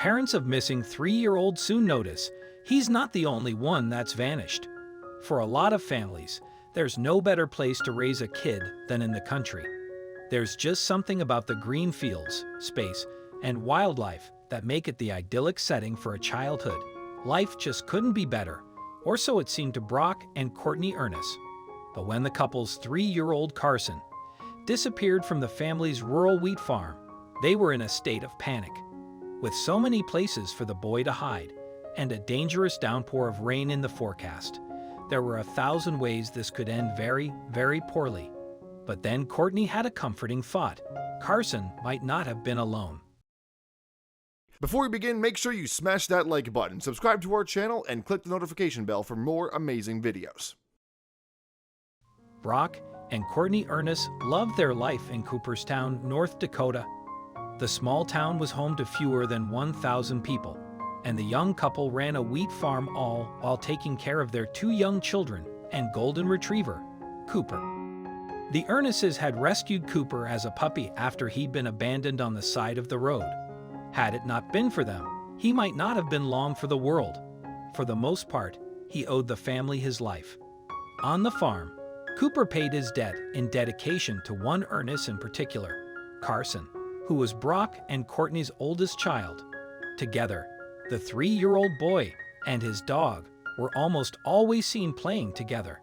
Parents of missing 3-year-old soon notice he's not the only one that's vanished. For a lot of families, there's no better place to raise a kid than in the country. There's just something about the green fields, space, and wildlife that make it the idyllic setting for a childhood. Life just couldn't be better, or so it seemed to Brock and Courtney Ernest. But when the couple's 3-year-old Carson disappeared from the family's rural wheat farm, they were in a state of panic. With so many places for the boy to hide, and a dangerous downpour of rain in the forecast, there were 1,000 ways this could end very, very poorly. But then Courtney had a comforting thought. Carson might not have been alone. Before we begin, make sure you smash that like button, subscribe to our channel, and click the notification bell for more amazing videos. Brock and Courtney Ernest loved their life in Cooperstown, North Dakota. The small town was home to fewer than 1,000 people, and the young couple ran a wheat farm all while taking care of their 2 young children and golden retriever, Cooper. The Ernests had rescued Cooper as a puppy after he'd been abandoned on the side of the road. Had it not been for them, he might not have been long for the world. For the most part, he owed the family his life. On the farm, Cooper paid his debt in dedication to one Ernest in particular, Carson, who was Brock and Courtney's oldest child. Together, the 3-year-old boy and his dog were almost always seen playing together.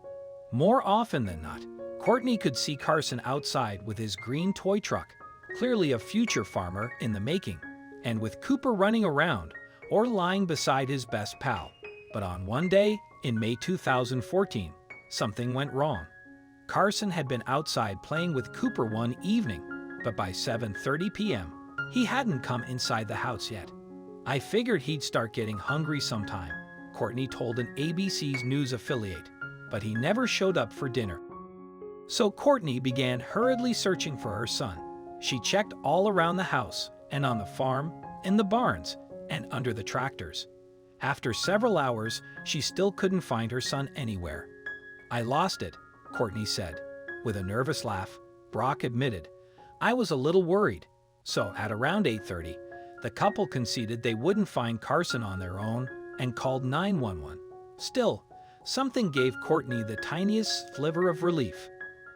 More often than not, Courtney could see Carson outside with his green toy truck, clearly a future farmer in the making, and with Cooper running around or lying beside his best pal. But on one day, in May 2014, something went wrong. Carson had been outside playing with Cooper one evening, but by 7:30 p.m., he hadn't come inside the house yet. "I figured he'd start getting hungry sometime," Courtney told an ABC's news affiliate, "but he never showed up for dinner." So Courtney began hurriedly searching for her son. She checked all around the house and on the farm, in the barns, and under the tractors. After several hours, she still couldn't find her son anywhere. "I lost it," Courtney said. With a nervous laugh, Brock admitted, "I was a little worried." So at around 8:30, the couple conceded they wouldn't find Carson on their own and called 911. Still, something gave Courtney the tiniest sliver of relief.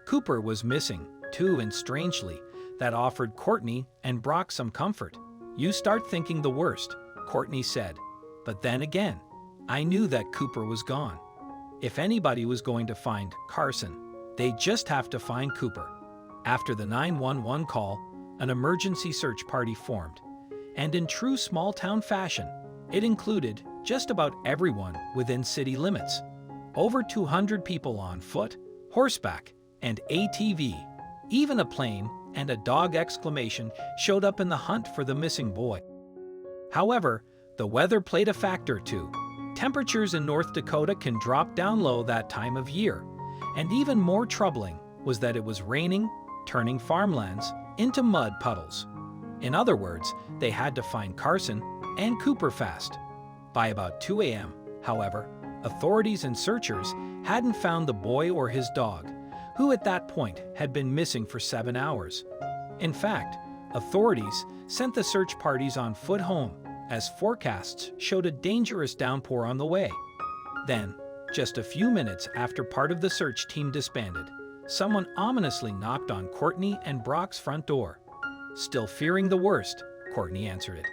Cooper was missing, too, and strangely, that offered Courtney and Brock some comfort. "You start thinking the worst," Courtney said. "But then again, I knew that Cooper was gone. If anybody was going to find Carson, they'd just have to find Cooper." After the 911 call, an emergency search party formed. And in true small-town fashion, it included just about everyone within city limits. Over 200 people on foot, horseback, and ATV. Even a plane and a dog exclamation showed up in the hunt for the missing boy. However, the weather played a factor too. Temperatures in North Dakota can drop down low that time of year, and even more troubling was that it was raining, turning farmlands into mud puddles. In other words, they had to find Carson and Cooper fast. By about 2 a.m., however, authorities and searchers hadn't found the boy or his dog, who at that point had been missing for 7 hours. In fact, authorities sent the search parties on foot home, as forecasts showed a dangerous downpour on the way. Then, just a few minutes after part of the search team disbanded, someone ominously knocked on Courtney and Brock's front door. "Still fearing the worst," Courtney answered it.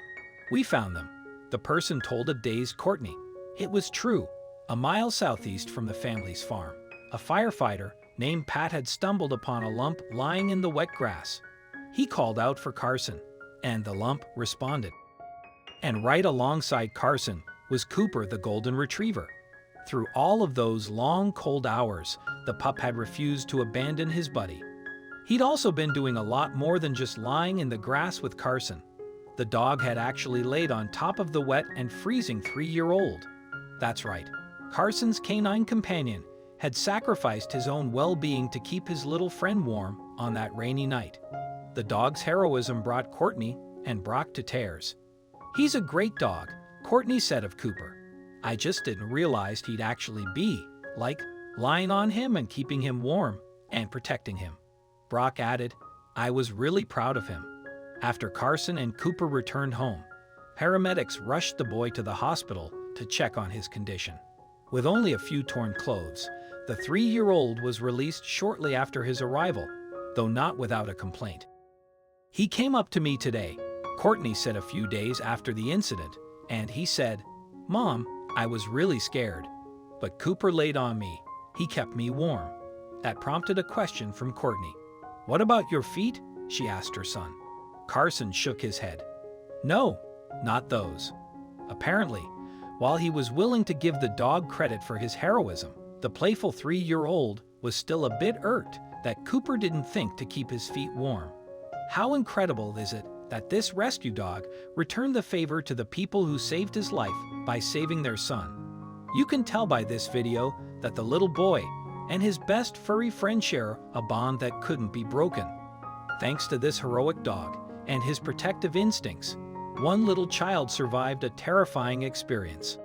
"We found them," the person told a dazed Courtney. It was true. A mile southeast from the family's farm, a firefighter named Pat had stumbled upon a lump lying in the wet grass. He called out for Carson, and the lump responded. And right alongside Carson was Cooper, the golden retriever. Through all of those long, cold hours, the pup had refused to abandon his buddy. He'd also been doing a lot more than just lying in the grass with Carson. The dog had actually laid on top of the wet and freezing 3-year-old. That's right, Carson's canine companion had sacrificed his own well-being to keep his little friend warm on that rainy night. The dog's heroism brought Courtney and Brock to tears. "He's a great dog," Courtney said of Cooper. "I just didn't realize he'd actually be, like, lying on him and keeping him warm and protecting him." Brock added, "I was really proud of him." After Carson and Cooper returned home, Paramedics rushed the boy to the hospital to check on his condition. With only a few torn clothes, the 3-year-old was released shortly after his arrival, though not without a complaint. "He came up to me today," Courtney said a few days after the incident, and he said, "Mom, I was really scared. But Cooper laid on me. He kept me warm." That prompted a question from Courtney. "What about your feet?" she asked her son. Carson shook his head. "No, not those." Apparently, while he was willing to give the dog credit for his heroism, the playful 3-year-old was still a bit irked that Cooper didn't think to keep his feet warm. How incredible is it that this rescue dog returned the favor to the people who saved his life by saving their son? You can tell by this video that the little boy and his best furry friend share a bond that couldn't be broken. Thanks to this heroic dog and his protective instincts, one little child survived a terrifying experience.